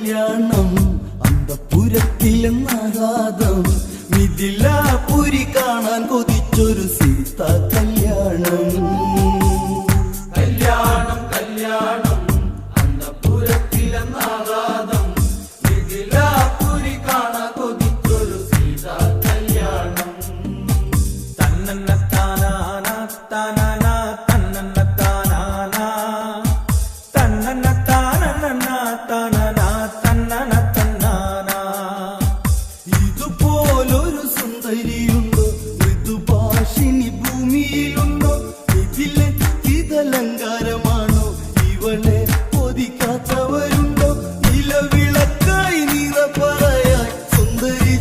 കല്യാണം അന്തപുരത്തിലെന്നാകാതം മിഥിലാപുരി കാണാൻ കൊതിച്ചൊരു സീത കല്യാണം. കല്യാണം കല്യാണം അന്തപുരത്തിലെന്നാകാതം മിഥിലാപുരി കാണാൻ കൊതിച്ചൊരു സീത കല്യാണം. തന്നന്ന താനാന താനാന തന്നന്ന താനാന തന്നന്ന താനന താനന തന്നന തന്നാന. ഇതുപോലൊരു സുന്ദരി